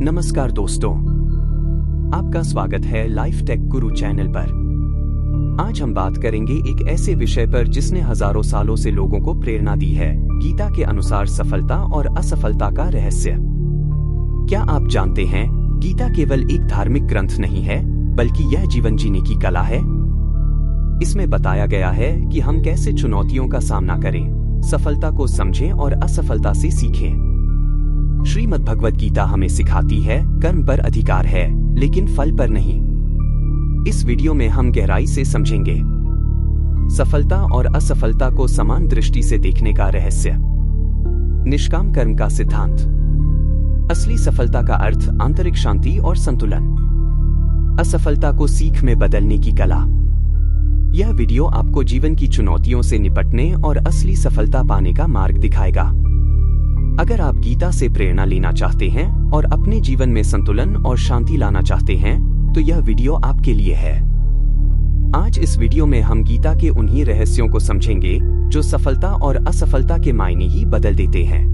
नमस्कार दोस्तों, आपका स्वागत है लाइफ टेक गुरु चैनल पर। आज हम बात करेंगे एक ऐसे विषय पर जिसने हजारों सालों से लोगों को प्रेरणा दी है, गीता के अनुसार सफलता और असफलता का रहस्य। क्या आप जानते हैं, गीता केवल एक धार्मिक ग्रंथ नहीं है, बल्कि यह जीवन जीने की कला है। इसमें बताया गया है कि हम कैसे चुनौतियों का सामना करें, सफलता को समझें और असफलता से सीखें। श्रीमद् भगवद गीता हमें सिखाती है, कर्म पर अधिकार है, लेकिन फल पर नहीं। इस वीडियो में हम गहराई से समझेंगे सफलता और असफलता को समान दृष्टि से देखने का रहस्य, निष्काम कर्म का सिद्धांत, असली सफलता का अर्थ, आंतरिक शांति और संतुलन, असफलता को सीख में बदलने की कला। यह वीडियो आपको जीवन की चुनौतियों से निपटने और असली सफलता पाने का मार्ग दिखाएगा। अगर आप गीता से प्रेरणा लेना चाहते हैं और अपने जीवन में संतुलन और शांति लाना चाहते हैं, तो यह वीडियो आपके लिए है। आज इस वीडियो में हम गीता के उन्हीं रहस्यों को समझेंगे जो सफलता और असफलता के मायने ही बदल देते हैं।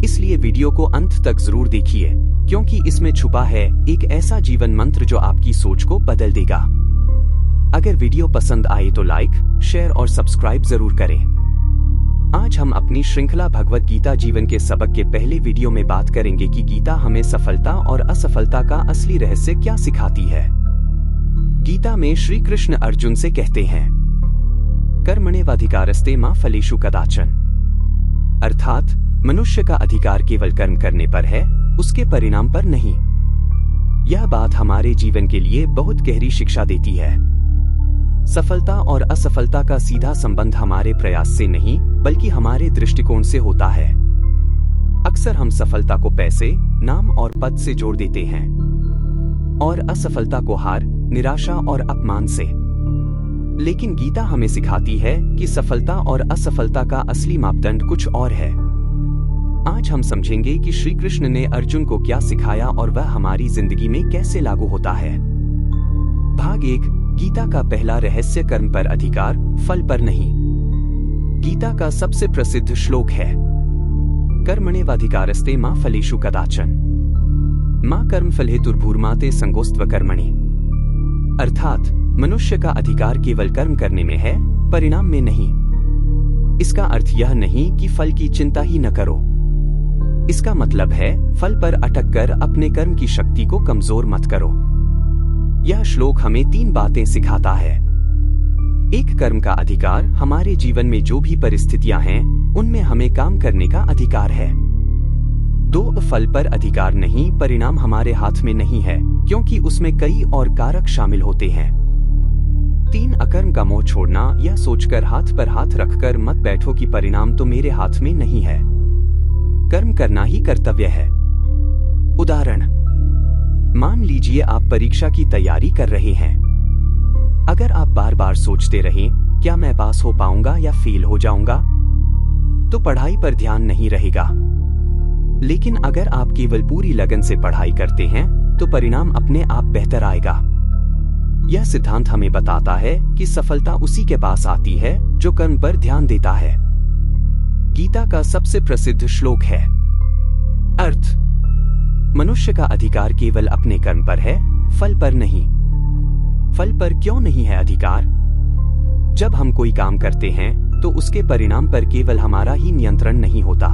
इसलिए वीडियो को अंत तक जरूर देखिए, क्योंकि इसमें छुपा है एक ऐसा जीवन मंत्र जो आपकी सोच को बदल देगा। अगर वीडियो पसंद आए तो लाइक, शेयर और सब्सक्राइब जरूर करें। आज हम अपनी श्रृंखला भगवद गीता जीवन के सबक के पहले वीडियो में बात करेंगे कि गीता हमें सफलता और असफलता का असली रहस्य क्या सिखाती है। गीता में श्री कृष्ण अर्जुन से कहते हैं, कर्मण्येवाधिकारस्ते मा फलेषु कदाचन, अर्थात मनुष्य का अधिकार केवल कर्म करने पर है, उसके परिणाम पर नहीं। यह बात हमारे जीवन के लिए बहुत गहरी शिक्षा देती है। सफलता और असफलता का सीधा संबंध हमारे प्रयास से नहीं, बल्कि हमारे दृष्टिकोण से होता है। अक्सर हम सफलता को पैसे, नाम और पद से जोड़ देते हैं, और असफलता को हार, निराशा और अपमान से। लेकिन गीता हमें सिखाती है कि सफलता और असफलता का असली मापदंड कुछ और है। आज हम समझेंगे कि श्री कृष्ण ने अर्जुन को क्या सिखाया और वह हमारी जिंदगी में कैसे लागू होता है। भाग 1, गीता का पहला रहस्य, कर्म पर अधिकार, फल पर नहीं। गीता का सबसे प्रसिद्ध श्लोक है, कर्मण्येवाधिकारस्ते मा फलेषु कदाचन, मा कर्मफल हेतुर्भूर्मा ते संगोस्त्व कर्मणि। अर्थात मनुष्य का अधिकार केवल कर्म करने में है, परिणाम में नहीं। इसका अर्थ यह नहीं कि फल की चिंता ही न करो। इसका मतलब है, फल पर अटक कर अपने कर्म की शक्ति को कमजोर मत करो। यह श्लोक हमें 3 बातें सिखाता है। 1, कर्म का अधिकार, हमारे जीवन में जो भी परिस्थितियां हैं, उनमें हमें काम करने का अधिकार है। 2, फल पर अधिकार नहीं, परिणाम हमारे हाथ में नहीं है, क्योंकि उसमें कई और कारक शामिल होते हैं। 3, अकर्म का मोह छोड़ना, यह सोचकर हाथ पर हाथ रखकर मत बैठो कि परिणाम तो मेरे हाथ में नहीं है। कर्म करना ही कर्तव्य है। उदाहरण, मान लीजिए आप परीक्षा की तैयारी कर रहे हैं। अगर आप बार बार सोचते रहें, क्या मैं पास हो पाऊंगा या फेल हो जाऊंगा, तो पढ़ाई पर ध्यान नहीं रहेगा। लेकिन अगर आप केवल पूरी लगन से पढ़ाई करते हैं, तो परिणाम अपने आप बेहतर आएगा। यह सिद्धांत हमें बताता है कि सफलता उसी के पास आती है जो कर्म पर ध्यान देता है। गीता का सबसे प्रसिद्ध श्लोक है, अर्थ, मनुष्य का अधिकार केवल अपने कर्म पर है, फल पर नहीं। फल पर क्यों नहीं है अधिकार? जब हम कोई काम करते हैं, तो उसके परिणाम पर केवल हमारा ही नियंत्रण नहीं होता।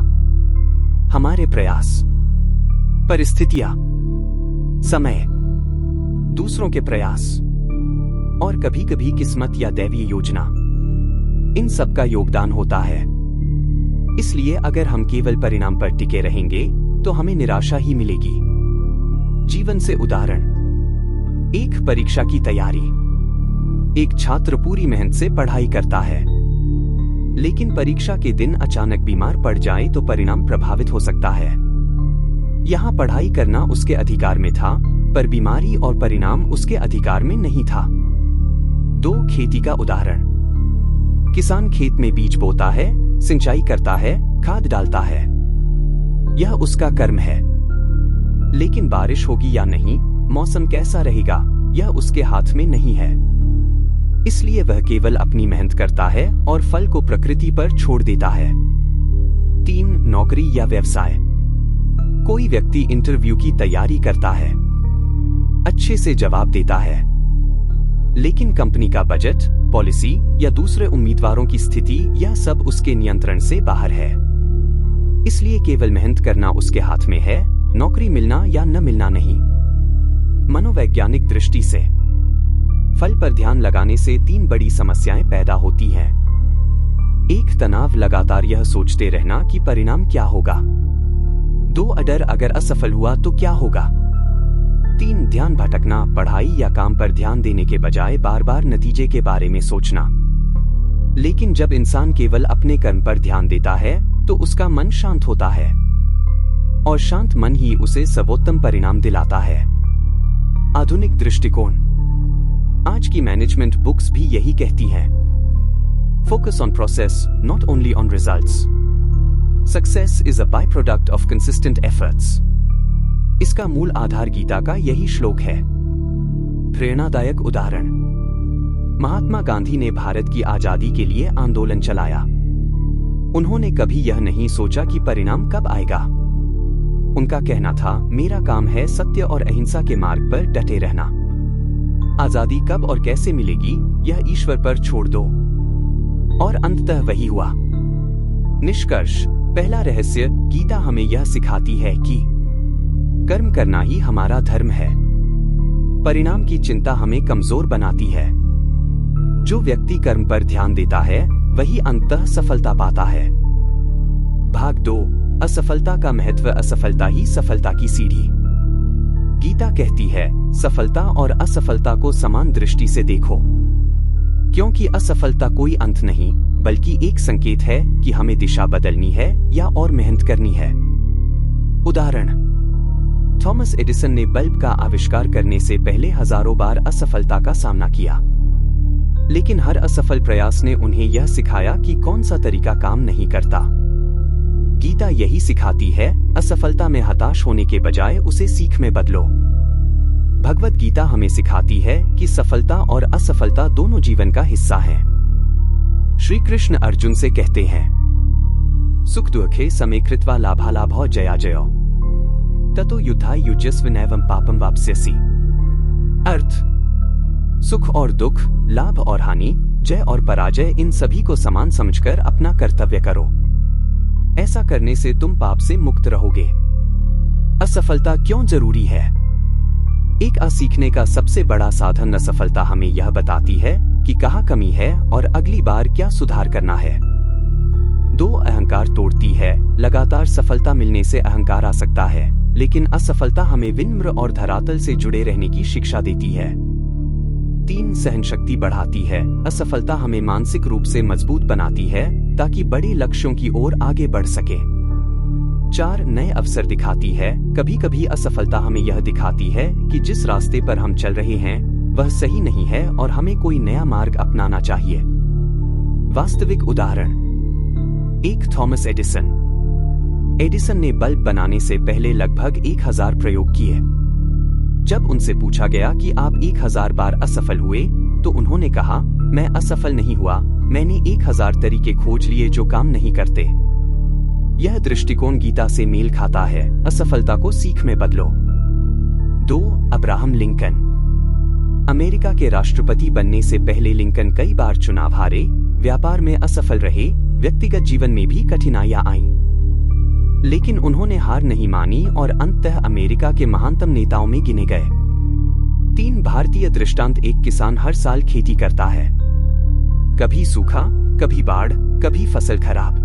हमारे प्रयास, परिस्थितियां, समय, दूसरों के प्रयास और कभी-कभी किस्मत या दैवीय योजना, इन सब का योगदान होता है। इसलिए अगर हम केवल परिणाम पर टिके रहेंगे, तो हमें निराशा ही मिलेगी। जीवन से उदाहरण, एक परीक्षा की तैयारी। एक छात्र पूरी मेहनत से पढ़ाई करता है, लेकिन परीक्षा के दिन अचानक बीमार पड़ जाए तो परिणाम प्रभावित हो सकता है। यहां पढ़ाई करना उसके अधिकार में था, पर बीमारी और परिणाम उसके अधिकार में नहीं था। 2, खेती का उदाहरण। किसान खेत में बीज बोता है, सिंचाई करता है, खाद डालता है। यह उसका कर्म है। लेकिन बारिश होगी या नहीं, मौसम कैसा रहेगा, यह उसके हाथ में नहीं है। इसलिए वह केवल अपनी मेहनत करता है और फल को प्रकृति पर छोड़ देता है। 3, नौकरी या व्यवसाय। कोई व्यक्ति इंटरव्यू की तैयारी करता है, अच्छे से जवाब देता है, लेकिन कंपनी का बजट, पॉलिसी या दूसरे उम्मीदवारों की स्थिति यह सब उसके नियंत्रण से बाहर है। इसलिए केवल मेहनत करना उसके हाथ में है, नौकरी मिलना या न मिलना नहीं। मनोवैज्ञानिक दृष्टि से फल पर ध्यान लगाने से 3 बड़ी समस्याएं पैदा होती हैं। 1 तनाव, लगातार यह सोचते रहना कि परिणाम क्या होगा। 2 डर, अगर असफल हुआ तो क्या होगा। 3 ध्यान भटकना, पढ़ाई या काम पर ध्यान देने के बजाय बार बार नतीजे के बारे में सोचना। लेकिन जब इंसान केवल अपने कर्म पर ध्यान देता है तो उसका मन शांत होता है, और शांत मन ही उसे सर्वोत्तम परिणाम दिलाता है। आधुनिक दृष्टिकोण। आज की मैनेजमेंट बुक्स भी यही कहती हैं। Focus on process, not only on results. Success is a by product of consistent efforts. इसका मूल आधार गीता का यही श्लोक है। प्रेरणादायक उदाहरण। महात्मा गांधी ने भारत की आजादी के लिए आंदोलन चलाया। उन्होंने कभी यह नहीं सोचा कि परिणाम कब आएगा। उनका कहना था, मेरा काम है सत्य और अहिंसा के मार्ग पर डटे रहना। आजादी कब और कैसे मिलेगी यह ईश्वर पर छोड़ दो। और अंततः वही हुआ। निष्कर्ष। पहला रहस्य, गीता हमें यह सिखाती है कि कर्म करना ही हमारा धर्म है। परिणाम की चिंता हमें कमजोर बनाती है। जो व्यक्ति कर्म पर ध्यान देता है वही अंततः सफलता पाता है। भाग 2, असफलता का महत्व। असफलता ही सफलता की सीढ़ी। गीता कहती है, सफलता और असफलता को समान दृष्टि से देखो, क्योंकि असफलता कोई अंत नहीं बल्कि एक संकेत है कि हमें दिशा बदलनी है या और मेहनत करनी है। उदाहरण, थॉमस एडिसन ने बल्ब का आविष्कार करने से पहले हजारों बार असफलता का सामना किया, लेकिन हर असफल प्रयास ने उन्हें यह सिखाया कि कौन सा तरीका काम नहीं करता। गीता यही सिखाती है, असफलता में हताश होने के बजाय उसे सीख में बदलो। भगवत गीता हमें सिखाती है कि सफलता और असफलता दोनों जीवन का हिस्सा हैं। श्री कृष्ण अर्जुन से कहते हैं, सुख दुखे समे कृत्वा लाभालाभौ जया जयो ततो युद्धाय युज्यस्व नैवं पापं वाप्स्यसि। अर्थ, सुख और दुख, लाभ और हानि, जय और पराजय, इन सभी को समान समझकर अपना कर्तव्य करो। ऐसा करने से तुम पाप से मुक्त रहोगे। असफलता क्यों जरूरी है? एक सीखने का सबसे बड़ा साधन असफलता हमें यह बताती है कि कहाँ कमी है और अगली बार क्या सुधार करना है। 2 अहंकार तोड़ती है। लगातार सफलता मिलने से अहंकार आ सकता है, लेकिन असफलता हमें विनम्र और धरातल से जुड़े रहने की शिक्षा देती है। 3 सहनशक्ति बढ़ाती है। असफलता हमें मानसिक रूप से मजबूत बनाती है ताकि बड़े लक्ष्यों की ओर आगे बढ़ सके। 4 नए अवसर दिखाती है। कभी कभी असफलता हमें यह दिखाती है कि जिस रास्ते पर हम चल रहे हैं वह सही नहीं है और हमें कोई नया मार्ग अपनाना चाहिए। वास्तविक उदाहरण। 1 थॉमस एडिसन। एडिसन ने बल्ब बनाने से पहले लगभग 1000 प्रयोग किए। जब उनसे पूछा गया कि आप 1000 बार असफल हुए, तो उन्होंने कहा, मैं असफल नहीं हुआ, मैंने 1000 तरीके खोज लिए जो काम नहीं करते। यह दृष्टिकोण गीता से मेल खाता है। असफलता को सीख में बदलो। 2 अब्राहम लिंकन। अमेरिका के राष्ट्रपति बनने से पहले लिंकन कई बार चुनाव हारे, व्यापार में असफल रहे, व्यक्तिगत जीवन में भी कठिनाइयां आईं। लेकिन उन्होंने हार नहीं मानी और अंततः अमेरिका के महानतम नेताओं में गिने गए। 3 भारतीय दृष्टांत। एक किसान हर साल खेती करता है, कभी सूखा, कभी बाढ़, कभी फसल खराब,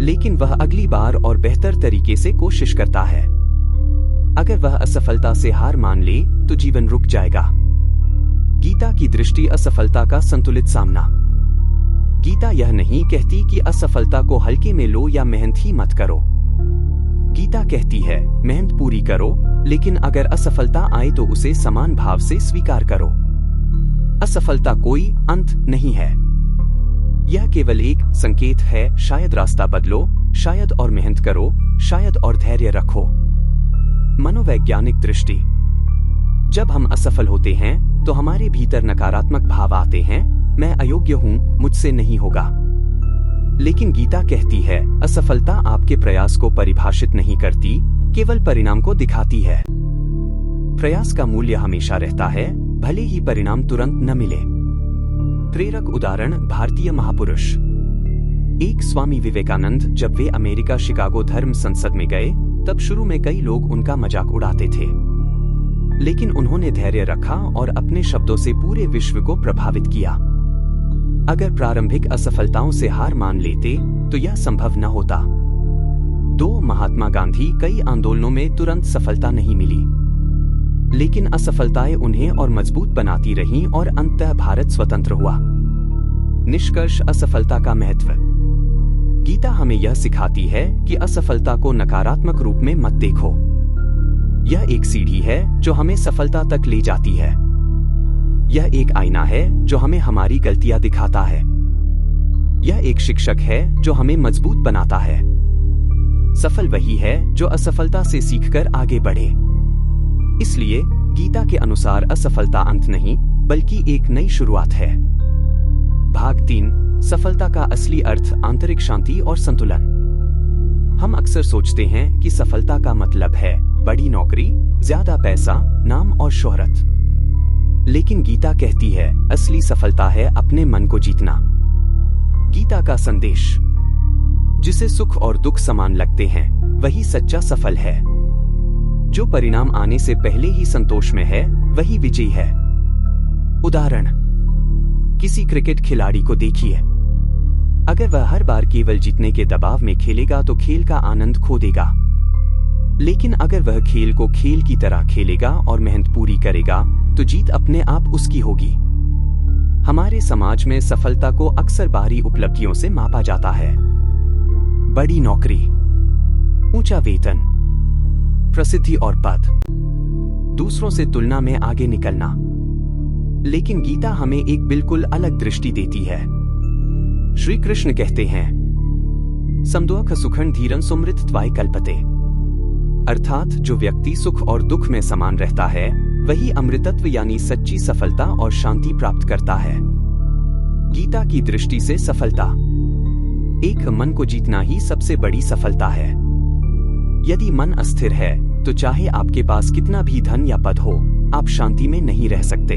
लेकिन वह अगली बार और बेहतर तरीके से कोशिश करता है। अगर वह असफलता से हार मान ले तो जीवन रुक जाएगा। गीता की दृष्टि असफलता का संतुलित सामना। गीता यह नहीं कहती कि असफलता को हल्के में लो या मेहनत ही मत करो। गीता कहती है, मेहनत पूरी करो, लेकिन अगर असफलता आए तो उसे समान भाव से स्वीकार करो। असफलता कोई अंत नहीं है, यह केवल एक संकेत है। शायद रास्ता बदलो, शायद और मेहनत करो, शायद और धैर्य रखो। मनोवैज्ञानिक दृष्टि। जब हम असफल होते हैं तो हमारे भीतर नकारात्मक भाव आते हैं, मैं अयोग्य हूं, मुझसे नहीं होगा। लेकिन गीता कहती है, असफलता आपके प्रयास को परिभाषित नहीं करती, केवल परिणाम को दिखाती है। प्रयास का मूल्य हमेशा रहता है, भले ही परिणाम तुरंत न मिले। प्रेरक उदाहरण भारतीय महापुरुष। एक स्वामी विवेकानंद जब वे अमेरिका शिकागो धर्म संसद में गए, तब शुरू में कई लोग उनका मजाक उड़ाते थे, लेकिन उन्होंने धैर्य रखा और अपने शब्दों से पूरे विश्व को प्रभावित किया। अगर प्रारंभिक असफलताओं से हार मान लेते तो यह संभव न होता। 2 महात्मा गांधी कई आंदोलनों में तुरंत सफलता नहीं मिली, लेकिन असफलताएं उन्हें और मजबूत बनाती रहीं और अंततः भारत स्वतंत्र हुआ। निष्कर्ष, असफलता का महत्व। गीता हमें यह सिखाती है कि असफलता को नकारात्मक रूप में मत देखो। यह एक सीढ़ी है जो हमें सफलता तक ले जाती है। यह एक आईना है जो हमें हमारी गलतियां दिखाता है। यह एक शिक्षक है जो हमें मजबूत बनाता है। सफल वही है जो असफलता से सीखकर आगे बढ़े। इसलिए गीता के अनुसार असफलता अंत नहीं, बल्कि एक नई शुरुआत है। भाग 3, सफलता का असली अर्थ, आंतरिक शांति और संतुलन। हम अक्सर सोचते हैं कि सफलता का मतलब है बड़ी नौकरी, ज्यादा पैसा, नाम और शोहरत। लेकिन गीता कहती है असली सफलता है अपने मन को जीतना। गीता का संदेश, जिसे सुख और दुख समान लगते हैं वही सच्चा सफल है। जो परिणाम आने से पहले ही संतोष में है वही विजयी है। उदाहरण, किसी क्रिकेट खिलाड़ी को देखिए। अगर वह हर बार केवल जीतने के दबाव में खेलेगा तो खेल का आनंद खो देगा। लेकिन अगर वह खेल को खेल की तरह खेलेगा और मेहनत पूरी करेगा तो जीत अपने आप उसकी होगी। हमारे समाज में सफलता को अक्सर बाहरी उपलब्धियों से मापा जाता है। बड़ी नौकरी, ऊंचा वेतन, प्रसिद्धि और पद, दूसरों से तुलना में आगे निकलना। लेकिन गीता हमें एक बिल्कुल अलग दृष्टि देती है। श्री कृष्ण कहते हैं, समदुख सुखं धीरं सुमृतत्वाय कल्पते। अर्थात जो व्यक्ति सुख और दुख में समान रहता है वही अमृतत्व यानी सच्ची सफलता और शांति प्राप्त करता है। गीता की दृष्टि से सफलता, एक मन को जीतना ही सबसे बड़ी सफलता है। यदि मन अस्थिर है तो चाहे आपके पास कितना भी धन या पद हो, आप शांति में नहीं रह सकते।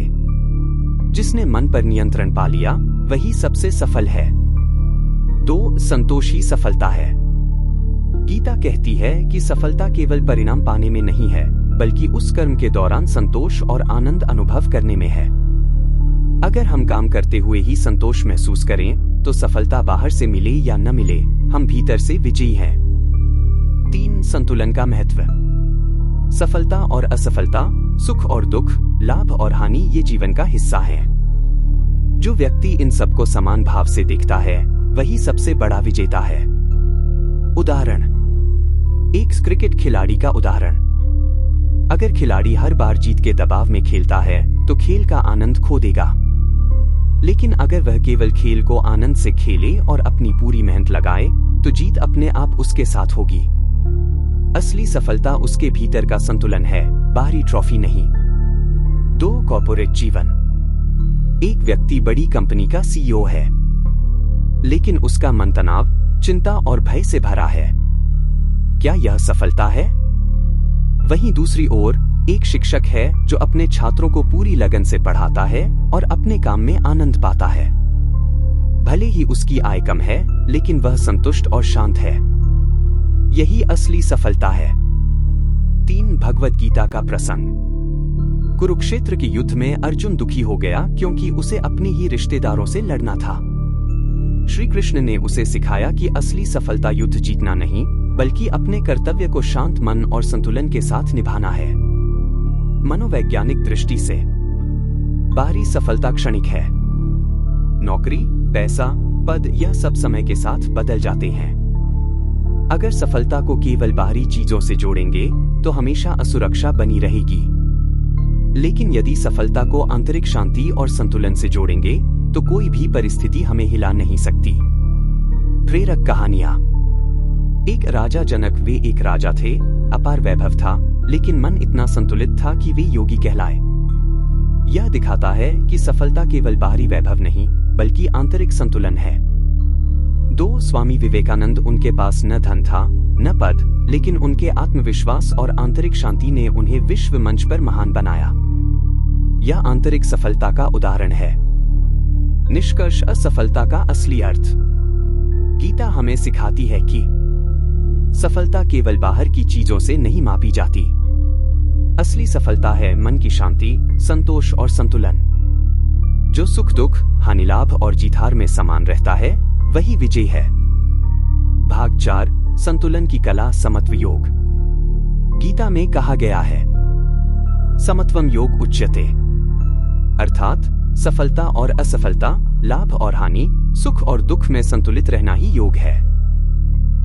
जिसने मन पर नियंत्रण पा लिया वही सबसे सफल है। 2, संतोष ही सफलता है। गीता कहती है कि सफलता केवल परिणाम पाने में नहीं है, बल्कि उस कर्म के दौरान संतोष और आनंद अनुभव करने में है। अगर हम काम करते हुए ही संतोष महसूस करें तो सफलता बाहर से मिले या न मिले, हम भीतर से विजयी हैं। 3, संतुलन का महत्व। सफलता और असफलता, सुख और दुख, लाभ और हानि ये जीवन का हिस्सा है। जो व्यक्ति इन सबको समान भाव से देखता है वही सबसे बड़ा विजेता है। उदाहरण, एक क्रिकेट खिलाड़ी का उदाहरण। अगर खिलाड़ी हर बार जीत के दबाव में खेलता है तो खेल का आनंद खो देगा। लेकिन अगर वह केवल खेल को आनंद से खेले और अपनी पूरी मेहनत लगाए तो जीत अपने आप उसके साथ होगी। असली सफलता उसके भीतर का संतुलन है, बाहरी ट्रॉफी नहीं। 2, कॉर्पोरेट जीवन। एक व्यक्ति बड़ी कंपनी का सीईओ है, लेकिन उसका मन तनाव, चिंता और भय से भरा है। क्या यह सफलता है? वहीं दूसरी ओर एक शिक्षक है जो अपने छात्रों को पूरी लगन से पढ़ाता है और अपने काम में आनंद पाता है। भले ही उसकी आय कम है, लेकिन वह संतुष्ट और शांत है। यही असली सफलता है। 3, भगवद गीता का प्रसंग। कुरुक्षेत्र के युद्ध में अर्जुन दुखी हो गया क्योंकि उसे अपने ही रिश्तेदारों से लड़ना था। श्री कृष्ण ने उसे सिखाया कि असली सफलता युद्ध जीतना नहीं, बल्कि अपने कर्तव्य को शांत मन और संतुलन के साथ निभाना है। मनोवैज्ञानिक दृष्टि से बाहरी सफलता क्षणिक है। नौकरी, पैसा, पद यह सब समय के साथ बदल जाते हैं। अगर सफलता को केवल बाहरी चीजों से जोड़ेंगे तो हमेशा असुरक्षा बनी रहेगी। लेकिन यदि सफलता को आंतरिक शांति और संतुलन से जोड़ेंगे तो कोई भी परिस्थिति हमें हिला नहीं सकती। प्रेरक कहानियां। एक राजा जनक। वे एक राजा थे, अपार वैभव था, लेकिन मन इतना संतुलित था कि वे योगी कहलाए। यह दिखाता है कि सफलता केवल बाहरी वैभव नहीं, बल्कि आंतरिक संतुलन है। 2, स्वामी विवेकानंद। उनके पास न धन था, न पद, लेकिन उनके आत्मविश्वास और आंतरिक शांति ने उन्हें विश्व मंच पर महान बनाया। यह आंतरिक सफलता का उदाहरण है। निष्कर्ष, असफलता का असली अर्थ। गीता हमें सिखाती है कि सफलता केवल बाहर की चीजों से नहीं मापी जाती। असली सफलता है मन की शांति, संतोष और संतुलन। जो सुख दुख, हानि लाभ और जीत हार में समान रहता है, वही विजय है। भाग 4, संतुलन की कला, समत्व योग। गीता में कहा गया है, समत्वम योग उच्यते, अर्थात सफलता और असफलता, लाभ और हानि, सुख और दुख में संतुलित रहना ही योग है।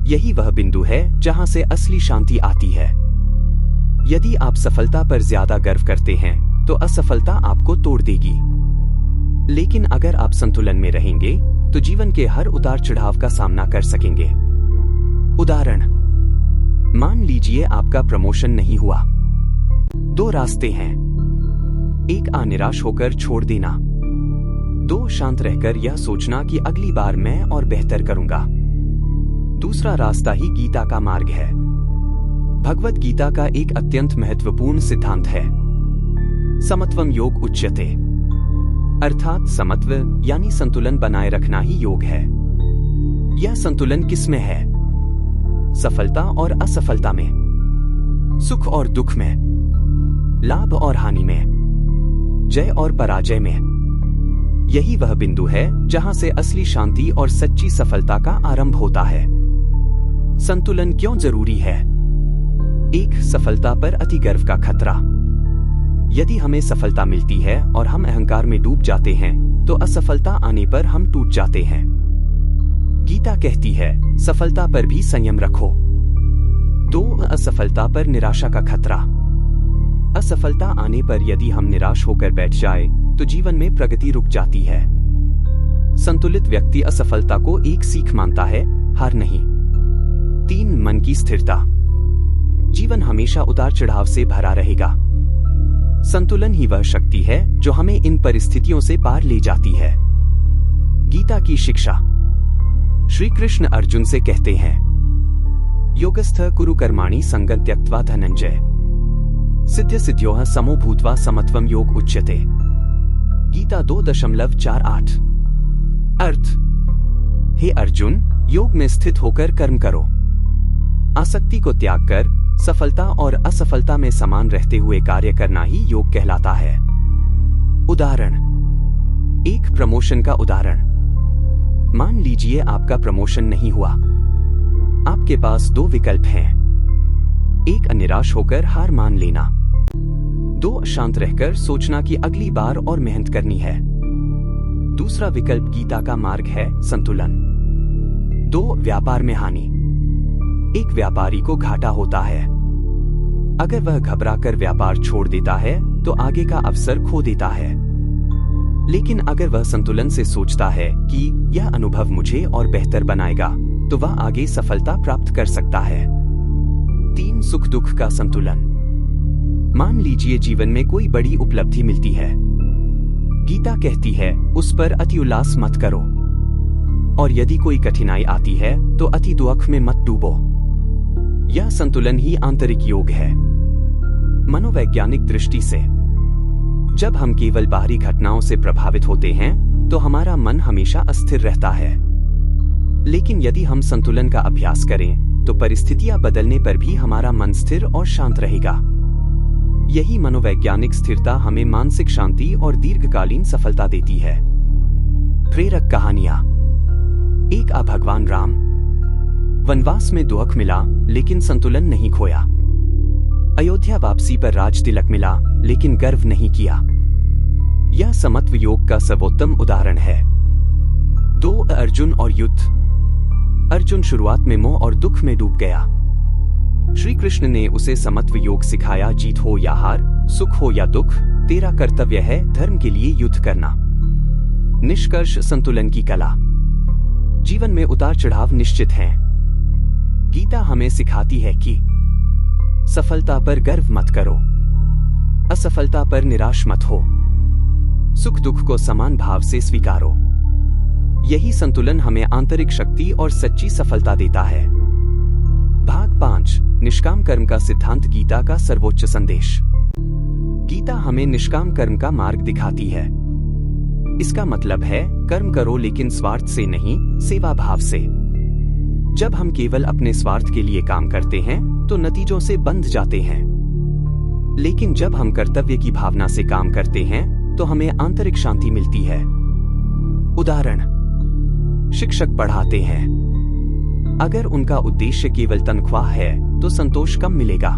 यही वह बिंदु है जहां से असली शांति आती है। यदि आप सफलता पर ज्यादा गर्व करते हैं, तो असफलता आपको तोड़ देगी। लेकिन अगर आप संतुलन में रहेंगे, तो जीवन के हर उतार चढ़ाव का सामना कर सकेंगे। उदाहरण, मान लीजिए आपका प्रमोशन नहीं हुआ। 2 रास्ते हैं। 1, निराश होकर छोड़ देना। 2, शांत रहकर यह सोचना कि अगली बार मैं और बेहतर करूंगा। दूसरा रास्ता ही गीता का मार्ग है। भगवत गीता का एक अत्यंत महत्वपूर्ण सिद्धांत है, समत्वम योग उच्यते, अर्थात समत्व यानी संतुलन बनाए रखना ही योग है। यह संतुलन किसमें है? सफलता और असफलता में, सुख और दुख में, लाभ और हानि में, जय और पराजय में। यही वह बिंदु है जहां से असली शांति और सच्ची सफलता का आरंभ होता है। संतुलन क्यों जरूरी है? 1, सफलता पर अति गर्व का खतरा। यदि हमें सफलता मिलती है और हम अहंकार में डूब जाते हैं, तो असफलता आने पर हम टूट जाते हैं। गीता कहती है, सफलता पर भी संयम रखो। 2, असफलता पर निराशा का खतरा। असफलता आने पर यदि हम निराश होकर बैठ जाए, तो जीवन में प्रगति रुक जाती है। संतुलित व्यक्ति असफलता को एक सीख मानता है, हार नहीं। 3, मन की स्थिरता। जीवन हमेशा उतार चढ़ाव से भरा रहेगा। संतुलन ही वह शक्ति है जो हमें इन परिस्थितियों से पार ले जाती है। गीता की शिक्षा। श्री कृष्ण अर्जुन से कहते हैं, योगस्थ कुरु कर्माणि संगं त्यक्त्वा धनंजय, सिद्ध सिद्ध्योः समो भूत्वा समत्वम योग उच्यते। गीता 2.48। अर्थ, हे अर्जुन, योग में स्थित होकर कर्म करो। आसक्ति को त्याग कर सफलता और असफलता में समान रहते हुए कार्य करना ही योग कहलाता है। उदाहरण, 1, प्रमोशन का उदाहरण। मान लीजिए आपका प्रमोशन नहीं हुआ। आपके पास 2 विकल्प हैं। 1, निराश होकर हार मान लेना। 2, शांत रहकर सोचना कि अगली बार और मेहनत करनी है। दूसरा विकल्प गीता का मार्ग है, संतुलन। 2, व्यापार में हानि। एक व्यापारी को घाटा होता है। अगर वह घबराकर व्यापार छोड़ देता है, तो आगे का अवसर खो देता है। लेकिन अगर वह संतुलन से सोचता है कि यह अनुभव मुझे और बेहतर बनाएगा, तो वह आगे सफलता प्राप्त कर सकता है। 3, सुख दुख का संतुलन। मान लीजिए जीवन में कोई बड़ी उपलब्धि मिलती है। गीता कहती है, उस पर अति उल्लास मत करो। और यदि कोई कठिनाई आती है, तो अति दुख में मत डूबो। यह संतुलन ही आंतरिक योग है। मनोवैज्ञानिक दृष्टि से, जब हम केवल बाहरी घटनाओं से प्रभावित होते हैं, तो हमारा मन हमेशा अस्थिर रहता है। लेकिन यदि हम संतुलन का अभ्यास करें, तो परिस्थितियां बदलने पर भी हमारा मन स्थिर और शांत रहेगा। यही मनोवैज्ञानिक स्थिरता हमें मानसिक शांति और दीर्घकालीन सफलता देती है। प्रेरक कहानियां। 1, भगवान राम। वनवास में दुख मिला, लेकिन संतुलन नहीं खोया। अयोध्या वापसी पर राज तिलक मिला, लेकिन गर्व नहीं किया। यह समत्व योग का सर्वोत्तम उदाहरण है। 2, अर्जुन और युद्ध। अर्जुन शुरुआत में मोह और दुख में डूब गया। श्री कृष्ण ने उसे समत्व योग सिखाया, जीत हो या हार, सुख हो या दुख, तेरा कर्तव्य है धर्म के लिए युद्ध करना। निष्कर्ष, संतुलन की कला। जीवन में उतार चढ़ाव निश्चित हैं। गीता हमें सिखाती है कि सफलता पर गर्व मत करो, असफलता पर निराश मत हो, सुख दुख को समान भाव से स्वीकारो। यही संतुलन हमें आंतरिक शक्ति और सच्ची सफलता देता है। भाग 5 निष्काम कर्म का सिद्धांत गीता का सर्वोच्च संदेश। गीता हमें निष्काम कर्म का मार्ग दिखाती है। इसका मतलब है कर्म करो लेकिन स्वार्थ से नहीं, सेवा भाव से। जब हम केवल अपने स्वार्थ के लिए काम करते हैं तो नतीजों से बंध जाते हैं, लेकिन जब हम कर्तव्य की भावना से काम करते हैं तो हमें आंतरिक शांति मिलती है। उदाहरण, शिक्षक पढ़ाते हैं। अगर उनका उद्देश्य केवल तनख्वाह है तो संतोष कम मिलेगा,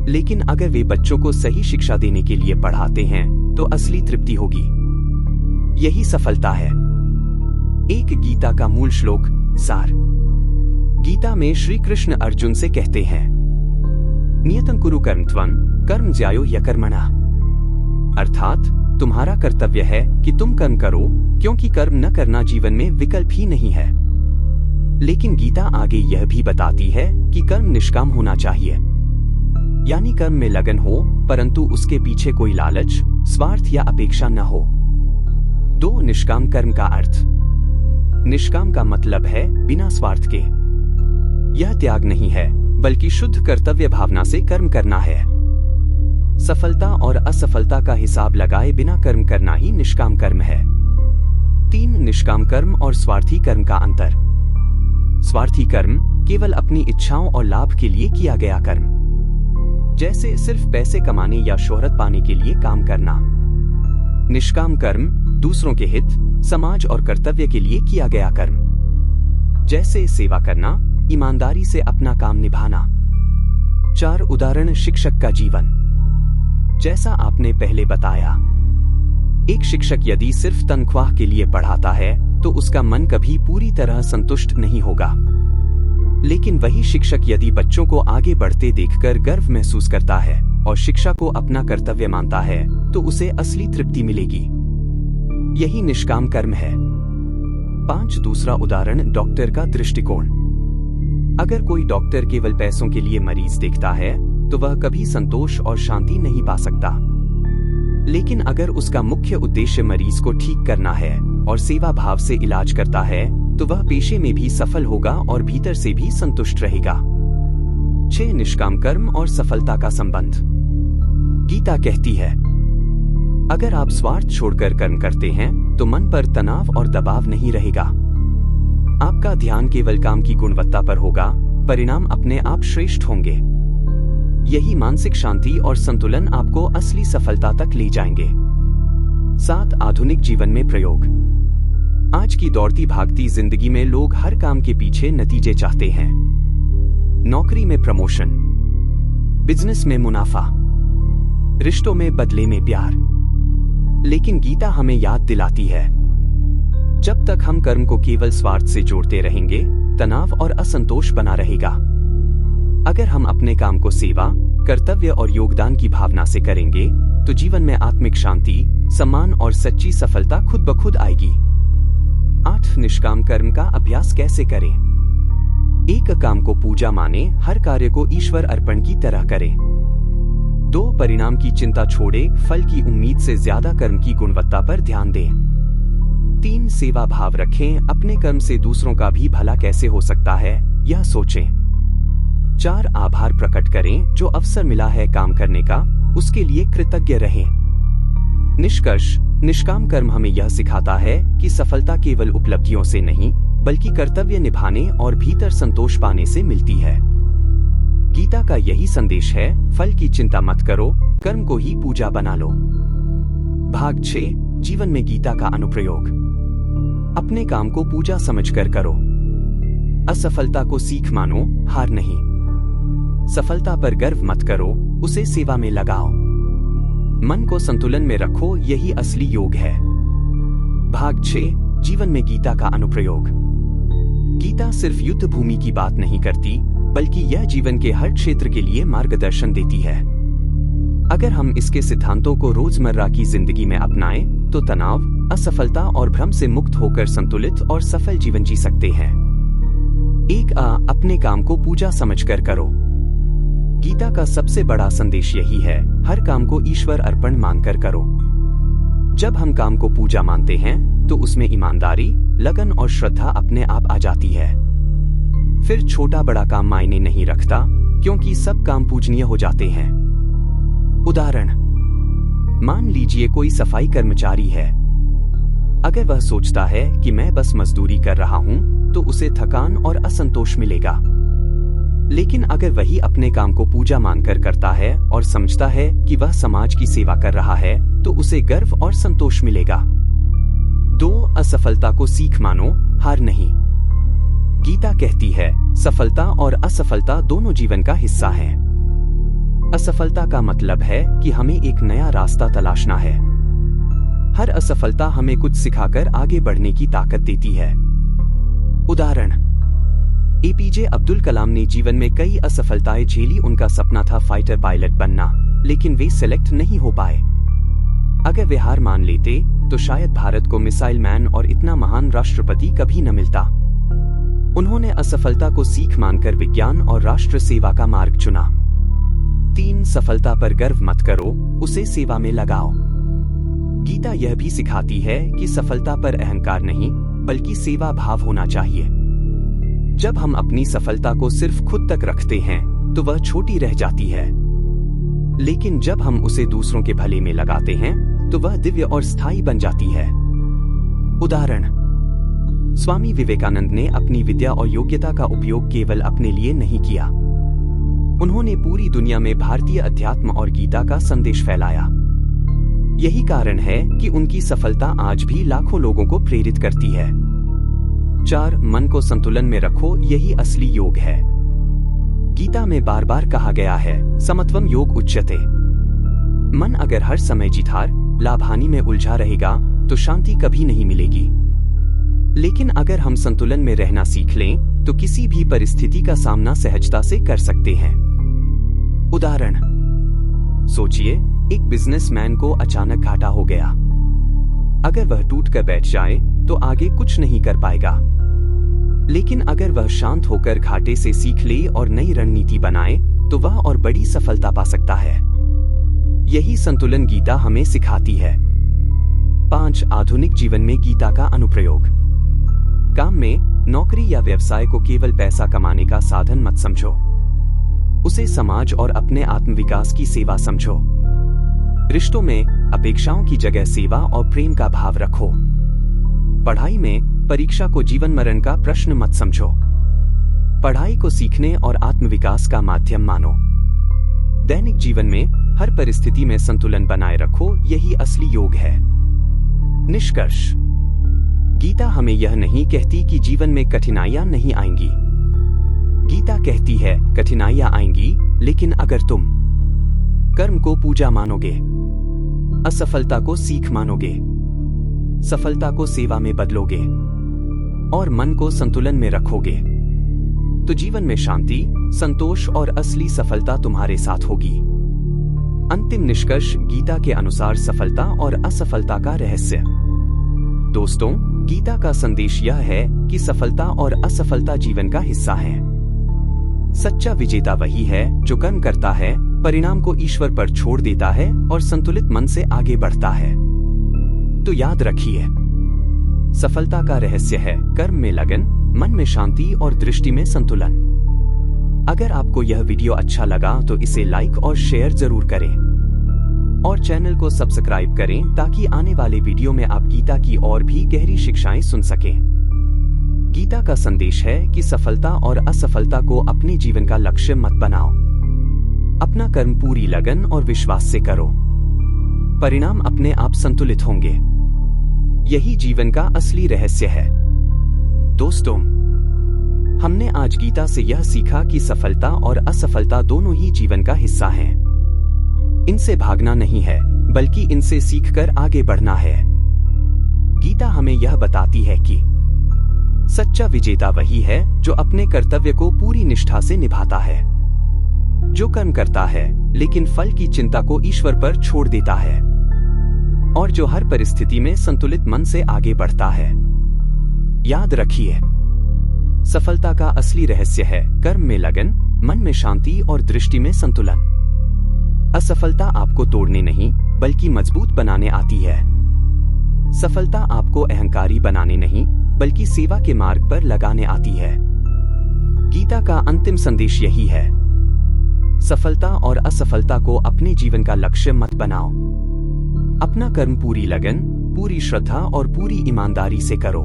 लेकिन अगर वे बच्चों को सही शिक्षा देने के लिए पढ़ाते हैं तो असली तृप्ति होगी। यही सफलता है। एक गीता का मूल श्लोक सार। गीता में श्री कृष्ण अर्जुन से कहते हैं, नियतं कुरु कर्म त्वं कर्म ज्यायो ह्यकर्मणः। अर्थात तुम्हारा कर्तव्य है कि तुम कर्म करो, क्योंकि कर्म न करना जीवन में विकल्प ही नहीं है। लेकिन गीता आगे यह भी बताती है कि कर्म निष्काम होना चाहिए, यानी कर्म में लगन हो परंतु उसके पीछे कोई लालच, स्वार्थ या अपेक्षा न हो। 2 निष्काम कर्म का अर्थ। निष्काम का मतलब है बिना स्वार्थ के। यह त्याग नहीं है बल्कि शुद्ध कर्तव्य भावना से कर्म करना है। सफलता और असफलता का हिसाब लगाए बिना कर्म करना ही निष्काम कर्म है। 3 निष्काम कर्म और स्वार्थी कर्म का अंतर। स्वार्थी कर्म केवल अपनी इच्छाओं और लाभ के लिए किया गया कर्म, जैसे सिर्फ पैसे कमाने या शोहरत पाने के लिए काम करना। निष्काम कर्म दूसरों के हित, समाज और कर्तव्य के लिए किया गया कर्म, जैसे सेवा करना, ईमानदारी से अपना काम निभाना। 4 उदाहरण शिक्षक का जीवन। जैसा आपने पहले बताया, एक शिक्षक यदि सिर्फ तनख्वाह के लिए पढ़ाता है तो उसका मन कभी पूरी तरह संतुष्ट नहीं होगा। लेकिन वही शिक्षक यदि बच्चों को आगे बढ़ते देखकर गर्व महसूस करता है और शिक्षा को अपना कर्तव्य मानता है तो उसे असली तृप्ति मिलेगी। यही निष्काम कर्म है। 5 दूसरा उदाहरण डॉक्टर का दृष्टिकोण। अगर कोई डॉक्टर केवल पैसों के लिए मरीज देखता है तो वह कभी संतोष और शांति नहीं पा सकता। लेकिन अगर उसका मुख्य उद्देश्य मरीज को ठीक करना है और सेवा भाव से इलाज करता है तो वह पेशे में भी सफल होगा और भीतर से भी संतुष्ट रहेगा। 6 निष्काम कर्म और सफलता का संबंध। गीता कहती है, अगर आप स्वार्थ छोड़कर कर्म करते हैं तो मन पर तनाव और दबाव नहीं रहेगा। आपका ध्यान केवल काम की गुणवत्ता पर होगा, परिणाम अपने आप श्रेष्ठ होंगे। यही मानसिक शांति और संतुलन आपको असली सफलता तक ले जाएंगे। 7 आधुनिक जीवन में प्रयोग। आज की दौड़ती भागती जिंदगी में लोग हर काम के पीछे नतीजे चाहते हैं। नौकरी में प्रमोशन, बिजनेस में मुनाफा, रिश्तों में बदले में प्यार। लेकिन गीता हमें याद दिलाती है, जब तक हम कर्म को केवल स्वार्थ से जोड़ते रहेंगे, तनाव और असंतोष बना रहेगा। अगर हम अपने काम को सेवा, कर्तव्य और योगदान की भावना से करेंगे तो जीवन में आत्मिक शांति, सम्मान और सच्ची सफलता खुद ब खुद आएगी। 8 निष्काम कर्म का अभ्यास कैसे करें। एक काम को पूजा माने, हर कार्य को ईश्वर अर्पण की तरह करें। 2 परिणाम की चिंता छोड़े, फल की उम्मीद से ज्यादा कर्म की गुणवत्ता पर ध्यान दें। 3 सेवा भाव रखें, अपने कर्म से दूसरों का भी भला कैसे हो सकता है यह सोचें। 4 आभार प्रकट करें, जो अवसर मिला है काम करने का उसके लिए कृतज्ञ रहें। निष्कर्ष, निष्काम कर्म हमें यह सिखाता है कि सफलता केवल उपलब्धियों से नहीं बल्कि कर्तव्य निभाने और भीतर संतोष पाने से मिलती है। गीता का यही संदेश है, फल की चिंता मत करो, कर्म को ही पूजा बना लो। भाग 6 जीवन में गीता का अनुप्रयोग। अपने काम को पूजा समझकर करो। असफलता को सीख मानो, हार नहीं। सफलता पर गर्व मत करो, उसे सेवा में लगाओ। मन को संतुलन में रखो, यही असली योग है। भाग 6 जीवन में गीता का अनुप्रयोग। गीता सिर्फ युद्ध भूमि की बात नहीं करती, बल्कि यह जीवन के हर क्षेत्र के लिए मार्गदर्शन देती है। अगर हम इसके सिद्धांतों को रोजमर्रा की जिंदगी में अपनाएं तो तनाव, असफलता और भ्रम से मुक्त होकर संतुलित और सफल जीवन जी सकते हैं। अपने काम को पूजा समझकर करो। गीता का सबसे बड़ा संदेश यही है, हर काम को ईश्वर अर्पण मानकर करो। जब हम काम को पूजा मानते हैं तो उसमें ईमानदारी, लगन और श्रद्धा अपने आप आ जाती है। फिर छोटा बड़ा काम मायने नहीं रखता, क्योंकि सब काम पूजनीय हो जाते हैं। उदाहरण, मान लीजिए कोई सफाई कर्मचारी है। अगर वह सोचता है कि मैं बस मजदूरी कर रहा हूं, तो उसे थकान और असंतोष मिलेगा। लेकिन अगर वही अपने काम को पूजा मानकर करता है और समझता है कि वह समाज की सेवा कर रहा है, तो उसे गर्व और संतोष मिलेगा। 2. असफलता को सीख मानो, हार नहीं। गीता कहती है, सफलता और असफलता दोनों जीवन का हिस्सा है। असफलता का मतलब है कि हमें एक नया रास्ता तलाशना है। हर असफलता हमें कुछ सिखाकर आगे बढ़ने की ताकत देती है। उदाहरण, एपीजे अब्दुल कलाम ने जीवन में कई असफलताएं झेली। उनका सपना था फाइटर पायलट बनना, लेकिन वे सिलेक्ट नहीं हो पाए। अगर वे हार मान लेते तो शायद भारत को मिसाइल मैन और इतना महान राष्ट्रपति कभी न मिलता। उन्होंने असफलता को सीख मानकर विज्ञान और राष्ट्र सेवा का मार्ग चुना। 3. सफलता पर गर्व मत करो, उसे सेवा में लगाओ। गीता यह भी सिखाती है कि सफलता पर अहंकार नहीं, बल्कि सेवा भाव होना चाहिए। जब हम अपनी सफलता को सिर्फ खुद तक रखते हैं, तो वह छोटी रह जाती है। लेकिन जब हम उसे दूसरों के भले में लगाते हैं, तो वह दिव्य और स्थायी बन जाती है। उदाहरण, स्वामी विवेकानंद ने अपनी विद्या और योग्यता का उपयोग केवल अपने लिए नहीं किया। उन्होंने पूरी दुनिया में भारतीय अध्यात्म और गीता का संदेश फैलाया। यही कारण है कि उनकी सफलता आज भी लाखों लोगों को प्रेरित करती है। 4. मन को संतुलन में रखो, यही असली योग है। गीता में बार बार कहा गया है, समत्वम योग उच्यते। मन अगर हर समय जितहार, लाभ हानि में उलझा रहेगा, तो शांति कभी नहीं मिलेगी। लेकिन अगर हम संतुलन में रहना सीख लें, तो किसी भी परिस्थिति का सामना सहजता से कर सकते हैं। उदाहरण, सोचिए एक बिजनेसमैन को अचानक घाटा हो गया। अगर वह टूट कर बैठ जाए तो आगे कुछ नहीं कर पाएगा। लेकिन अगर वह शांत होकर घाटे से सीख ले और नई रणनीति बनाए, तो वह और बड़ी सफलता पा सकता है। यही संतुलन गीता हमें सिखाती है। 5. आधुनिक जीवन में गीता का अनुप्रयोग। काम में, नौकरी या व्यवसाय को केवल पैसा कमाने का साधन मत समझो। उसे समाज और अपने आत्मविकास की सेवा समझो। रिश्तों में अपेक्षाओं की जगह सेवा और प्रेम का भाव रखो। पढ़ाई में परीक्षा को जीवन मरण का प्रश्न मत समझो। पढ़ाई को सीखने और आत्मविकास का माध्यम मानो। दैनिक जीवन में हर परिस्थिति में संतुलन बनाए रखो, यही असली योग है। निष्कर्ष, गीता हमें यह नहीं कहती कि जीवन में कठिनाइयां नहीं आएंगी। गीता कहती है, कठिनाइयां आएंगी, लेकिन अगर तुम कर्म को पूजा मानोगे, असफलता को सीख मानोगे, सफलता को सेवा में बदलोगे और मन को संतुलन में रखोगे, तो जीवन में शांति, संतोष और असली सफलता तुम्हारे साथ होगी। अंतिम निष्कर्ष गीता के अनुसार सफलता और असफलता का रहस्य। दोस्तों, गीता का संदेश यह है कि सफलता और असफलता जीवन का हिस्सा है। सच्चा विजेता वही है जो कर्म करता है, परिणाम को ईश्वर पर छोड़ देता है और संतुलित मन से आगे बढ़ता है। तो याद रखिए, सफलता का रहस्य है कर्म में लगन, मन में शांति और दृष्टि में संतुलन। अगर आपको यह वीडियो अच्छा लगा तो इसे लाइक और शेयर जरूर करें और चैनल को सब्सक्राइब करें ताकि आने वाले वीडियो में आप गीता की और भी गहरी शिक्षाएं सुन सकें। गीता का संदेश है कि सफलता और असफलता को अपने जीवन का लक्ष्य मत बनाओ। अपना कर्म पूरी लगन और विश्वास से करो, परिणाम अपने आप संतुलित होंगे। यही जीवन का असली रहस्य है। दोस्तों, हमने आज गीता से यह सीखा कि सफलता और असफलता दोनों ही जीवन का हिस्सा हैं। इनसे भागना नहीं है, बल्कि इनसे सीखकर आगे बढ़ना है। गीता हमें यह बताती है कि सच्चा विजेता वही है जो अपने कर्तव्य को पूरी निष्ठा से निभाता है, जो कर्म करता है लेकिन फल की चिंता को ईश्वर पर छोड़ देता है, और जो हर परिस्थिति में संतुलित मन से आगे बढ़ता है। याद रखिए, सफलता का असली रहस्य है कर्म में लगन, मन में शांति और दृष्टि में संतुलन। असफलता आपको तोड़ने नहीं, बल्कि मजबूत बनाने आती है। सफलता आपको अहंकारी बनाने नहीं, बल्कि सेवा के मार्ग पर लगाने आती है। गीता का अंतिम संदेश यही है, सफलता और असफलता को अपने जीवन का लक्ष्य मत बनाओ। अपना कर्म पूरी लगन, पूरी श्रद्धा और पूरी ईमानदारी से करो।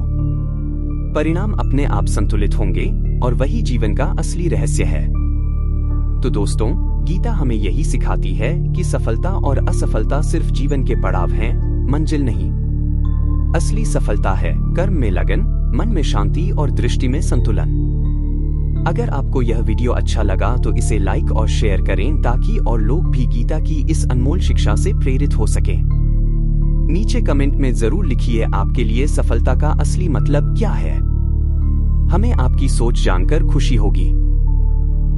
परिणाम अपने आप संतुलित होंगे और वही जीवन का असली रहस्य है। तो दोस्तों, गीता हमें यही सिखाती है कि सफलता और असफलता सिर्फ जीवन के पड़ाव हैं, मंजिल नहीं। असली सफलता है कर्म में लगन, मन में शांति और दृष्टि में संतुलन। अगर आपको यह वीडियो अच्छा लगा तो इसे लाइक और शेयर करें ताकि और लोग भी गीता की इस अनमोल शिक्षा से प्रेरित हो सकें। नीचे कमेंट में जरूर लिखिए आपके लिए सफलता का असली मतलब क्या है। हमें आपकी सोच जानकर खुशी होगी।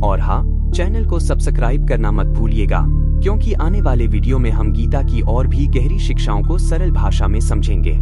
और हाँ, चैनल को सब्सक्राइब करना मत भूलिएगा, क्योंकि आने वाले वीडियो में हम गीता की और भी गहरी शिक्षाओं को सरल भाषा में समझेंगे।